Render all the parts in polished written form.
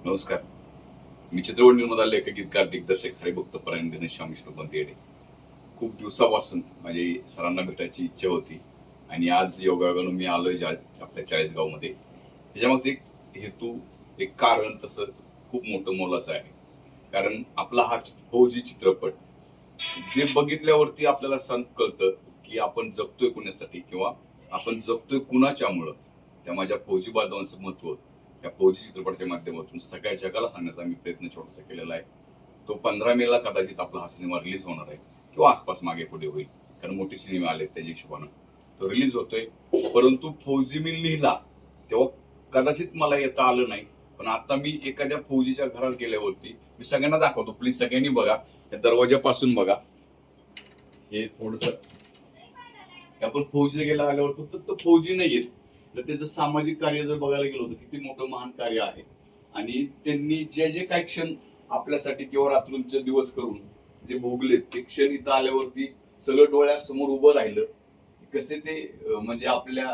नमस्कार. मी चित्रपट निर्माता, लेखक, गीतकार, दिग्दर्शक, हरिभक्त परायण दिनेश श्याम विष्णुपंत येडे. खूप दिवसापासून माझी सरांना भेटायची इच्छा होती आणि आज योगायोगानं मी आलोय आपल्या चाळीसगावमध्ये. ह्याच्यामागचं एक हेतू, एक कारण तसं खूप मोठं मोलाचं आहे. कारण आपला हा फौजी चित्रपट जे बघितल्यावरती आपल्याला कळतं की आपण जगतोय कुणासाठी किंवा आपण जगतोय कुणाच्यामुळं. त्या माझ्या फौजी बांधवांचं महत्व या फौजी चित्रपटाच्या माध्यमातून सगळ्या जगाला सांगण्याचा मी प्रयत्न छोटासा केलेला आहे. तो 15 मेला कदाचित आपला हा सिनेमा रिलीज होणार आहे किंवा आसपास मागे पुढे होईल, कारण मोठे सिनेमे आले त्याच्या हिशोबानं तो रिलीज होतोय. परंतु फौजी मी लिहिला तेव्हा कदाचित मला येता आलं नाही. पण आता मी एखाद्या फौजीच्या घरात गेल्यावरती मी सगळ्यांना दाखवतो, प्लीज सगळ्यांनी बघा, या दरवाजापासून बघा. हे थोडस आपण फौजी गेला आल्यावर फक्त फौजी नाहीयेत, तर त्याचं सामाजिक कार्य जर बघायला गेलो तर किती मोठं महान कार्य आहे. आणि त्यांनी जे जे काही क्षण आपल्यासाठी किंवा रात्रीचे दिवस करून जे भोगले ते क्षण इथं आल्यावरती सगळं डोळ्यासमोर उभं राहिलं. कसे ते म्हणजे आपल्या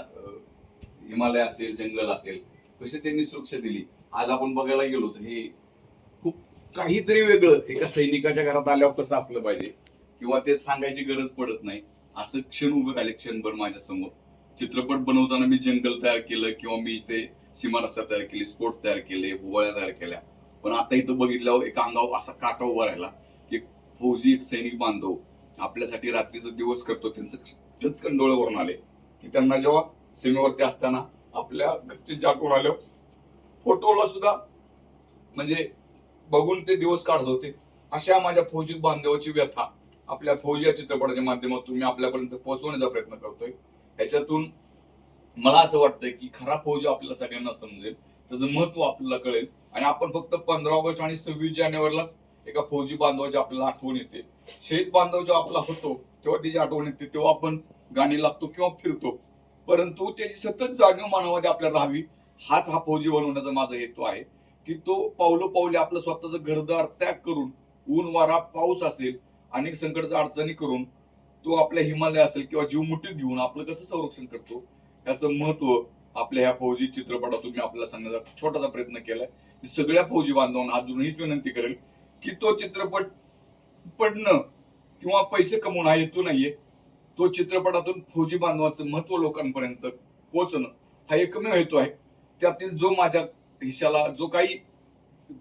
हिमालय असेल, जंगल असेल, कसे त्यांनी सुरक्षा दिली. आज आपण बघायला गेलो तर हे खूप काहीतरी वेगळं एका सैनिकाच्या घरात आल्यावर कसं असलं पाहिजे किंवा ते सांगायची गरज पडत नाही. असं क्षण उभं राहिले क्षणभर माझ्या समोर. चित्रपट बनवताना मी जंगल तयार केलं किंवा मी इथे सीमा रस्ता तयार केली, स्पोर्ट तयार केले, गोळ्या तयार केल्या. पण आता इथं बघितल्यावर एक अंगावर असा काटा उभा राहिला की फौजी, एक सैनिक बांधव आपल्यासाठी रात्रीचा दिवस करतो. त्यांचं टचकन डोळे वरून आले की त्यांना जेव्हा सीमेवरती असताना आपल्या घरचे आठवण आलं, फोटोला सुद्धा म्हणजे बघून ते दिवस काढत होते. अशा माझ्या फौजी बांधवाची व्यथा आपल्या फौजी या चित्रपटाच्या माध्यमातून मी आपल्यापर्यंत पोहोचवण्याचा प्रयत्न करतोय. याच्यातून मला असं वाटतंय की खरा फौजी आपल्याला सगळ्यांना समजेल, त्याचं महत्व आपल्याला कळेल. आणि आपण फक्त 15 ऑगस्ट आणि 26 जानेवारीलाच एका फौजी बांधवाची आपल्याला आठवण येते. शहीद बांधव जेव्हा आपला होतो तेव्हा त्याची आठवण येते, तेव्हा आपण गाणी लागतो किंवा फिरतो. परंतु त्याची सतत जाणीव मनामध्ये आपल्याला राहावी, हाच हा फौजी बनवण्याचा माझा हेतू आहे. की तो पावलोपावली आपलं स्वतःचं घरदार त्याग करून, ऊन वारा पाऊस असेल, अनेक संकटाच्या अडचणी करून तो आपल्या हिमालय असेल किंवा जीव मुठीत घेऊन आपलं कसं संरक्षण करतो याचं महत्व आपल्या ह्या फौजी चित्रपटातून मी आपल्याला सांगण्याचा छोटासा प्रयत्न केलाय. मी सगळ्या फौजी बांधवांना अजून हीच विनंती करेल की तो चित्रपट पडणं किंवा पैसे कमवणं हा हेतू नाहीये. तो चित्रपटातून फौजी बांधवाचं महत्व लोकांपर्यंत पोहोचणं हा एकमेव हेतू आहे. त्यातील जो माझ्या हिश्याला जो काही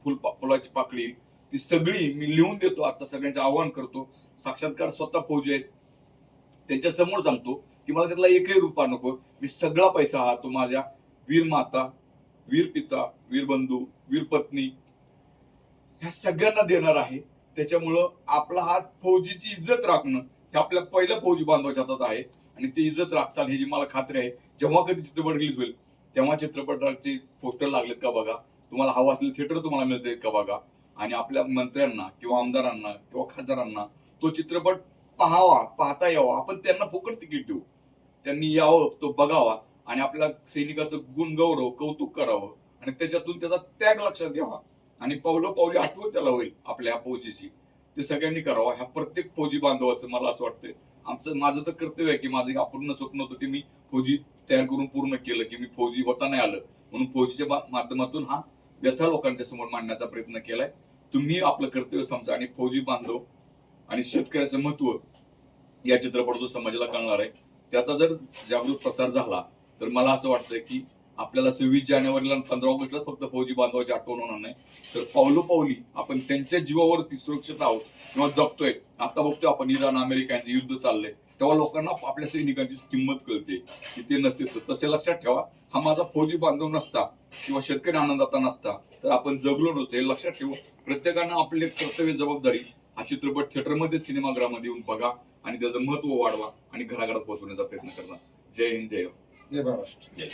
फुलाची पाकळी ती सगळी मी लिहून देतो. आता सगळ्यांचे आवाहन करतो, साक्षात्कार स्वतः फौजी आहेत त्यांच्या समोर सांगतो की मला त्यातला एकही रुपया नको. मी सगळा पैसा हा तो माझ्या वीर माता, वीर पिता, वीर बंधू, वीर पत्नी ह्या सगळ्यांना देणार आहे. त्याच्यामुळं आपला हा फौजीची इज्जत राखणं हे आपल्या पहिल्या फौजी बांधवाच्या हातात आहे आणि ती इज्जत राखसाल ह्याची मला खात्री आहे. जेव्हा कधी चित्रपट रिलीज होईल तेव्हा चित्रपटाचे पोस्टर लागलेत का बघा, तुम्हाला हवं असलेलं थिएटर तुम्हाला मिळतंय का बघा. आणि आपल्या मंत्र्यांना किंवा आमदारांना किंवा खासदारांना तो चित्रपट पाहता यावा. आपण त्यांना फुकट तिकीट देऊ, त्यांनी यावं, तो बघावा आणि आपल्या सैनिकाचं गुण गौरव कौतुक करावं आणि त्याच्यातून त्याचा त्याग लक्षात घ्यावा आणि पावलोपावली आठवण त्याला होईल आपल्या ह्या फौजीची. ते सगळ्यांनी करावं. ह्या प्रत्येक फौजी बांधवाचं मला असं वाटतंय, माझं तर कर्तव्य आहे की माझं एक अपूर्ण स्वप्न होतं ते मी फौजी तयार करून पूर्ण केलं. की मी फौजी होता नाही आलं म्हणून फौजीच्या माध्यमातून हा व्यथा लोकांच्या समोर मांडण्याचा प्रयत्न केलाय. तुम्ही आपलं कर्तव्य समजा आणि फौजी बांधव आणि शेतकऱ्याचं महत्व या चित्रपटातून समाजाला कळणार आहे. त्याचा जर जागृत प्रसार झाला तर मला असं वाटतंय की आपल्याला 26 जानेवारीला 15 ऑगस्टला फक्त फौजी बांधवाची आठवण होणार नाही, तर पावलोपावली आपण त्यांच्या जीवावरती सुरक्षित आहोत किंवा जगतोय. आता बघतोय आपण इराण अमेरिका यांचं युद्ध चाललंय, तेव्हा लोकांना आपल्या सैनिकांची किंमत कळते की ते नसते. तसे लक्षात ठेवा, हा माझा फौजी बांधव नसता किंवा शेतकरी आनंदाता नसता तर आपण जगलो नसतो. हे लक्षात ठेवा. प्रत्येकानं आपले कर्तव्य, जबाबदारी हा चित्रपट थिएटरमध्ये, सिनेमागृहामध्ये येऊन बघा आणि त्याचं महत्व वाढवा आणि घराघरात पोहोचवण्याचा प्रयत्न करणार. जय हिंद, जय जय महाराष्ट्र.